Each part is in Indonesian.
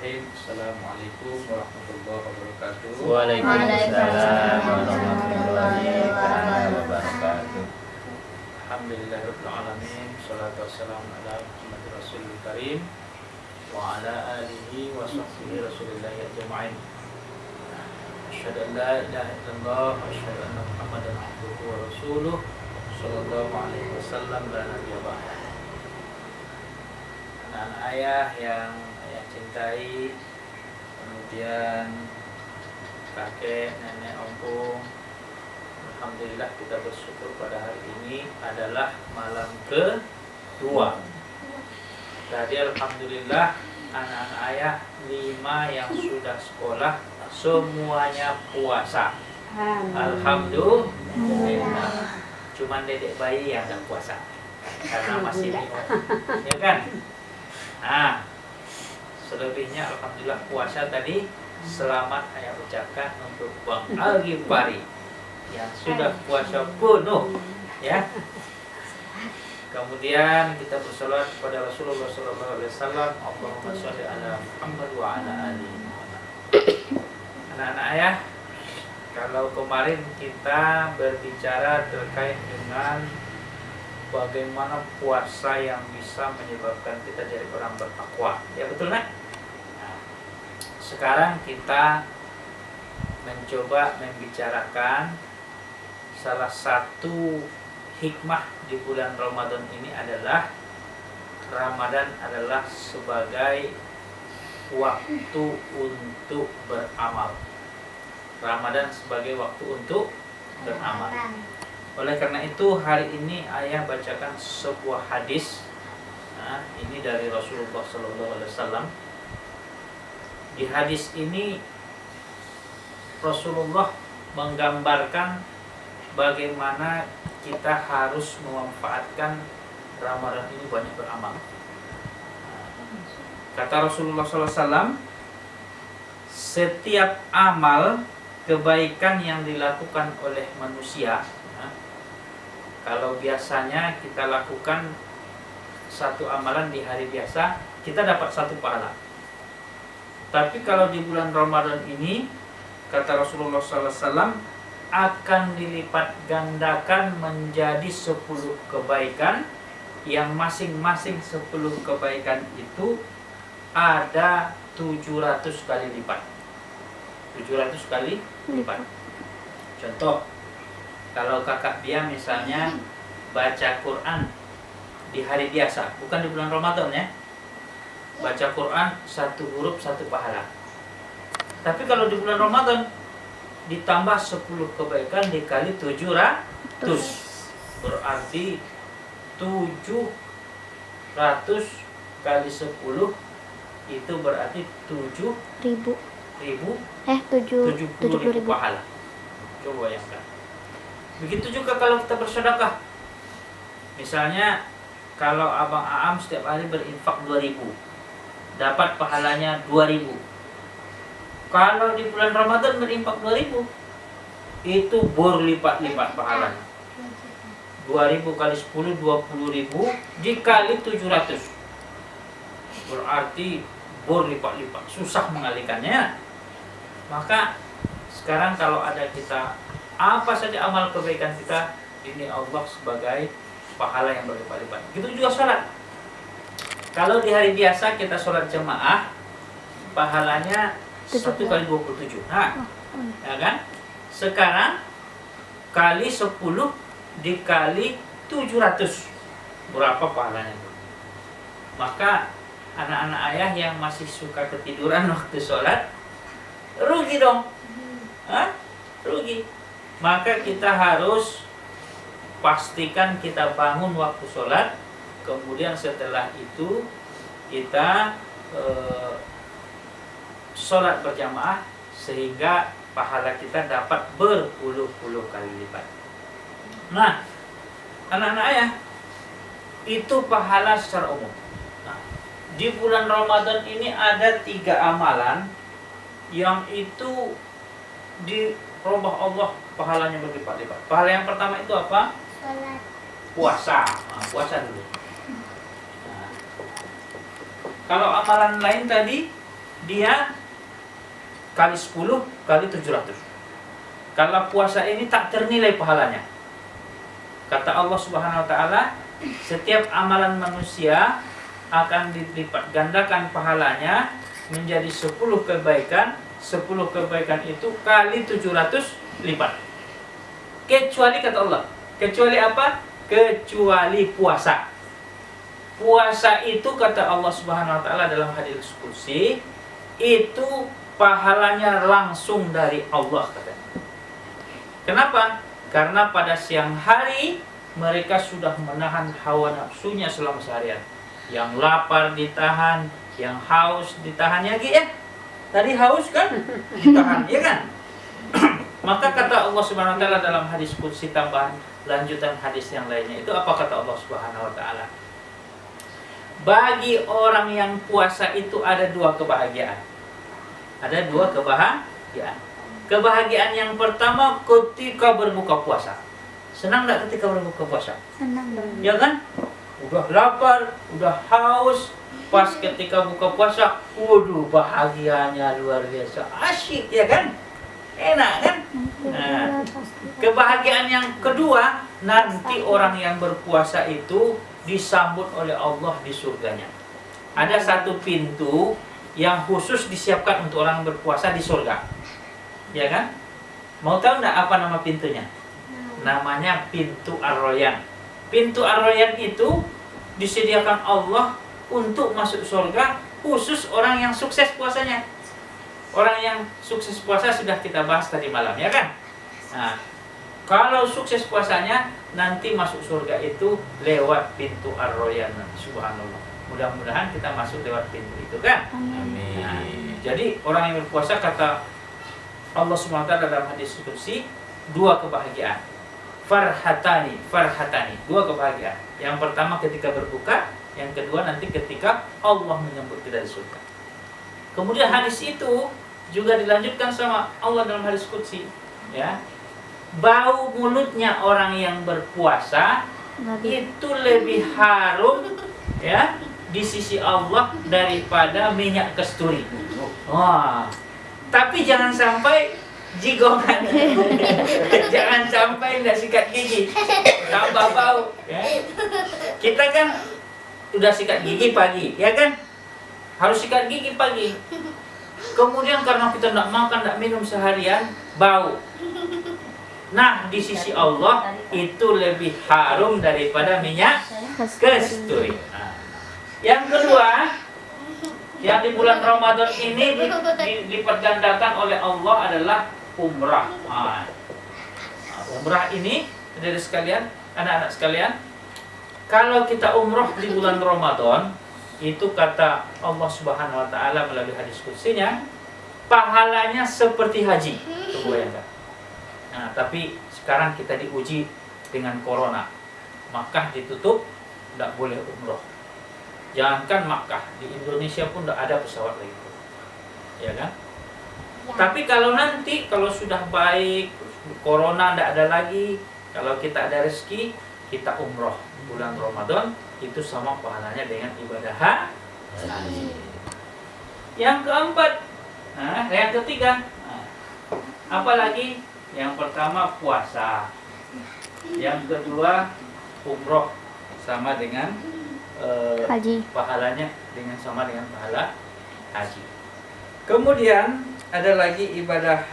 Bismillahirrahmanirrahim. Assalamualaikum warahmatullahi wabarakatuh. Waalaikumsalam warahmatullahi wabarakatuh. Alhamdulillahirabbil alamin. Shalatu wassalamu ala Muhammadin Rasulil Karim wa ala alihi wa sahbihi Rasulillahi ajma'in. Asyhadu an la ilaha illallah wa asyhadu anna Muhammadan abduhu wa rasuluh sallallahu alaihi wasallam la nabiyya ba'da. Anak-anak ayah yang ayah cintai, kemudian kakek, nenek, ompong, alhamdulillah kita bersyukur pada hari ini adalah malam kedua. Tadi alhamdulillah anak-anak ayah 5 yang sudah sekolah semuanya puasa. Alhamdulillah. Cuman dedek bayi yang tidak puasa karena masih minum, ya kan? Nah, selebihnya alhamdulillah puasa tadi. Selamat saya ucapkan untuk Bang Al-Ghifari yang sudah puasa penuh, ya. Kemudian kita bersalawat kepada Rasulullah SAW. Allahumma sholli ala Muhammad wa ala ali Muhammad. Anak-anak ayah, kalau kemarin kita berbicara terkait dengan bagaimana puasa yang bisa menyebabkan kita jadi orang bertakwa, ya betul kan? Nah, sekarang kita mencoba membicarakan salah satu hikmah di bulan Ramadan ini adalah Ramadan adalah sebagai waktu untuk beramal. Ramadan sebagai waktu untuk beramal. Oleh karena itu hari ini ayah bacakan sebuah hadis. Nah, ini dari Rasulullah SAW. Di hadis ini Rasulullah menggambarkan bagaimana kita harus memanfaatkan Ramadan ini banyak beramal. Kata Rasulullah SAW, setiap amal kebaikan yang dilakukan oleh manusia, kalau biasanya kita lakukan satu amalan di hari biasa, kita dapat 1 pahala. Tapi kalau di bulan Ramadan ini, kata Rasulullah SAW, akan dilipat gandakan menjadi 10 kebaikan, yang masing-masing 10 kebaikan itu ada 700 kali lipat. 700 kali lipat. Contoh, kalau kakak dia misalnya baca Quran di hari biasa, bukan di bulan Ramadan ya, baca Quran 1 huruf 1 pahala. Tapi kalau di bulan Ramadan ditambah 10 kebaikan dikali 700, berarti 700 kali 10 itu berarti 70.000 pahala. Coba bayangkan. Begitu juga kalau kita bersedekah. Misalnya kalau Abang Aam setiap hari berinfak 2.000, dapat pahalanya 2.000. Kalau di bulan Ramadan berinfak 2.000, itu berlipat-lipat pahalanya. 2.000 kali 10, 20.000 dikali 700. Berarti berlipat-lipat, susah mengalihkannya. Maka sekarang kalau ada kita apa saja amal kebaikan kita, ini Allah sebagai pahala yang berlipat-lipat. Begitu juga sholat. Kalau di hari biasa kita sholat jemaah, pahalanya 1 kali 27. Nah, ya kan? Sekarang kali 10 dikali 700. Berapa pahalanya itu? Maka anak-anak ayah yang masih suka ketiduran waktu sholat, rugi dong. Rugi. Maka kita harus pastikan kita bangun waktu sholat. Kemudian setelah itu kita sholat berjamaah, sehingga pahala kita dapat berpuluh-puluh kali lipat. Nah, anak-anak ayah, itu pahala secara umum. Nah, di bulan Ramadan ini ada 3 amalan yang itu dirubah Allah pahalanya berlipat-lipat. Pahala yang pertama itu apa? Salat. Puasa. Nah, puasa dulu. Nah, kalau amalan lain tadi dia kali 10 kali 700. Kalau puasa ini tak ternilai pahalanya. Kata Allah Subhanahu wa taala, setiap amalan manusia akan dilipat gandakan pahalanya menjadi 10 kebaikan. 10 kebaikan itu kali 700 lipat. Kecuali kata Allah, kecuali apa? Kecuali puasa. Puasa itu kata Allah Subhanahu wa taala dalam hadis qudsi, itu pahalanya langsung dari Allah katanya. Kenapa? Karena pada siang hari mereka sudah menahan hawa nafsunya selama seharian. Yang lapar ditahan, yang haus ditahan lagi ya. Tadi haus kan? Ditahan, ya kan? Maka kata Allah Subhanahu wa taala dalam hadis qudsi tambahan lanjutan hadis yang lainnya itu apa kata Allah Subhanahu wa taala? Bagi orang yang puasa itu ada 2 kebahagiaan. Ada 2 kebahagiaan. Kebahagiaan yang pertama ketika berbuka puasa. Senang enggak ketika berbuka puasa? Senang dong. Ya kan? Udah lapar, udah haus, pas ketika buka puasa, waduh bahagianya luar biasa. Asyik ya kan? Enak kan? Nah, kebahagiaan yang kedua, nanti orang yang berpuasa itu disambut oleh Allah di surganya. Ada satu pintu yang khusus disiapkan untuk orang berpuasa di surga. Ya kan? Mau tahu enggak apa nama pintunya? Namanya pintu Ar-Rayyan. Pintu Ar-Rayyan itu disediakan Allah untuk masuk surga khusus orang yang sukses puasanya. Orang yang sukses puasa sudah kita bahas tadi malam, ya kan? Nah, kalau sukses puasanya nanti masuk surga itu lewat pintu Ar-Rayyan. Subhanallah. Mudah-mudahan kita masuk lewat pintu itu kan? Amin. Nah, jadi orang yang berpuasa kata Allah SWT dalam hadis qudsi 2 kebahagiaan. Farhatani, 2 kebahagiaan. Yang pertama ketika berbuka, yang kedua nanti ketika Allah menyambut kita di surga. Kemudian hadis itu juga dilanjutkan sama Allah dalam hadis qudsi, ya. Bau mulutnya orang yang berpuasa itu lebih harum ya di sisi Allah daripada minyak kasturi. Wah. Tapi jangan sampai jigongan. Jangan sampai tidak sikat gigi. Tambah bau, ya. Kita kan udah sikat gigi pagi, ya kan? Harus sikat gigi pagi. Kemudian karena kita tidak makan, tidak minum seharian, bau. Nah, di sisi Allah itu lebih harum daripada minyak kasturi. Nah, yang kedua, yang di bulan Ramadan ini dipergandakan oleh Allah adalah umrah. Nah, umrah ini, dari sekalian, anak-anak sekalian, kalau kita umrah di bulan Ramadan, itu kata Allah Subhanahu wa taala melalui hadis qudsinya, pahalanya seperti haji. Coba bayangkan. Nah, tapi sekarang kita diuji dengan corona. Makkah ditutup, tidak boleh umrah. Jangankan Makkah, di Indonesia pun tidak ada pesawat lagi, ya kan? Ya. Tapi kalau nanti, kalau sudah baik, corona tidak ada lagi, kalau kita ada rezeki, kita umroh bulan Ramadan, itu sama pahalanya dengan ibadah haji. Yang keempat, yang ketiga, apalagi? Yang pertama puasa, yang kedua umroh sama dengan haji. Pahalanya sama dengan pahala haji. Kemudian ada lagi ibadah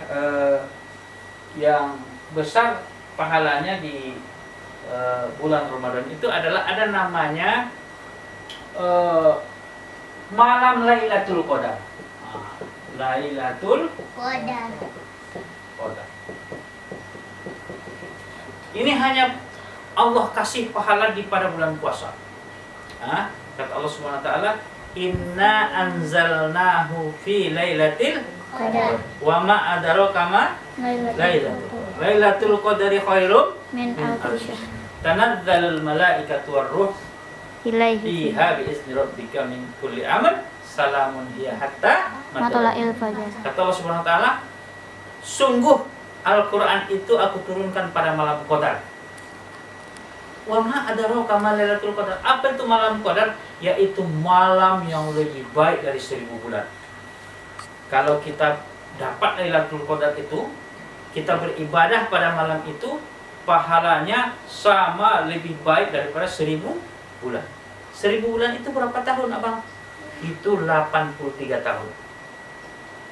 yang besar pahalanya di bulan Ramadan itu adalah ada namanya malam Lailatul Qadar. Lailatul Qadar. Ini hanya Allah kasih pahala di pada bulan puasa. Kata Allah Subhanahu wa taala, "Inna anzalnahu fi lailatil qadar wa ma adraka ma lailatul qadari khairum min alfi syahr. Tanazzalul malaikatu war ruh fiha bi izni rabbika min kulli amr salamun hiya hatta matla'il fajar." Kata Allah Subhanahu wa taala, sungguh Al-Qur'an itu aku turunkan pada malam Qadar. Wa ma adraka ma lailatul qadar. Apa itu malam Qadar? Yaitu malam yang lebih baik dari 1000 bulan. Kalau kita dapat Lailatul Qadar itu, kita beribadah pada malam itu, pahalanya sama lebih baik daripada 1000 bulan. 1000 bulan itu berapa tahun abang? Itu 83 tahun.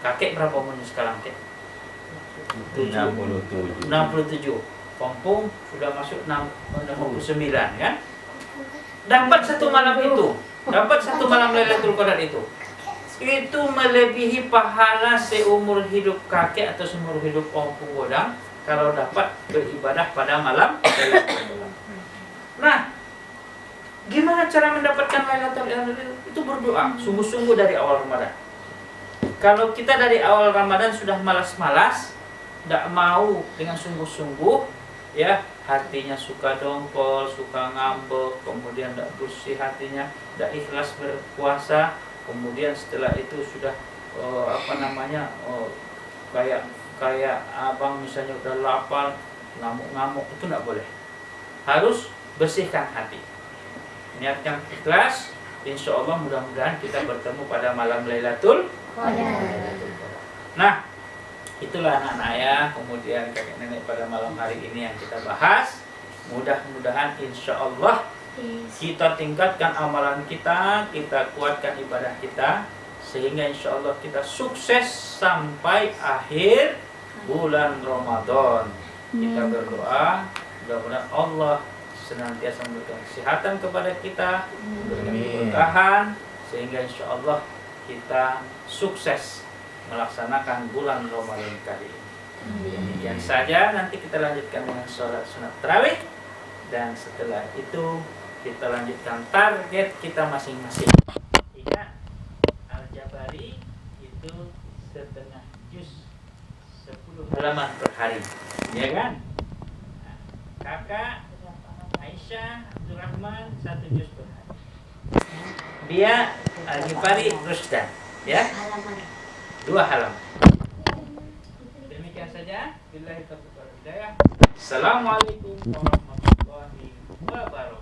Kakek berapa umurnya sekarang, Kek? 67. 67. Kompong sudah masuk 69 kan? Dapat satu malam itu, dapat satu malam Lailatul Qadar itu melebihi pahala seumur hidup kakek atau seumur hidup Kompong Godang kalau dapat beribadah pada malam Lailatul Qadar. Nah, gimana cara mendapatkan Lailatul Qadar? Itu berdoa sungguh-sungguh dari awal Ramadan. Kalau kita dari awal Ramadan sudah malas-malas, tidak mau dengan sungguh-sungguh, ya hatinya suka dongkol, suka ngambek, kemudian tidak bersih hatinya, tidak ikhlas berpuasa, kemudian setelah itu sudah kayak abang misalnya udah lapar, ngamuk-ngamuk, itu tidak boleh. Harus bersihkan hati, niatkan ikhlas. Insya Allah mudah-mudahan kita bertemu pada malam Lailatul Qadar. Nah, itulah anak-anak ayah, kemudian kakek nenek pada malam hari ini yang kita bahas. Mudah-mudahan insya Allah kita tingkatkan amalan kita kuatkan ibadah kita, sehingga insya Allah kita sukses sampai akhir bulan Ramadan. Kita berdoa, mudah-mudahan Allah senantiasa memberikan kesehatan kepada kita, memberikan keberkahan, sehingga insya Allah kita sukses melaksanakan bulan Ramadan kali ini. Demikian saja, nanti kita lanjutkan dengan sholat sunat tarawih, dan setelah itu kita lanjutkan target kita masing-masing. Ingat, Al-Jabari itu setengah juz 10 halaman per hari, ya kan? Nah, kakak Aisyah Abdurrahman 1 juz per hari. Dia Al-Jabari Rusdan, ya? 2 halaman. Demikian saja. Billahi taufiq wal hidayah. Assalamualaikum warahmatullahi wabarakatuh.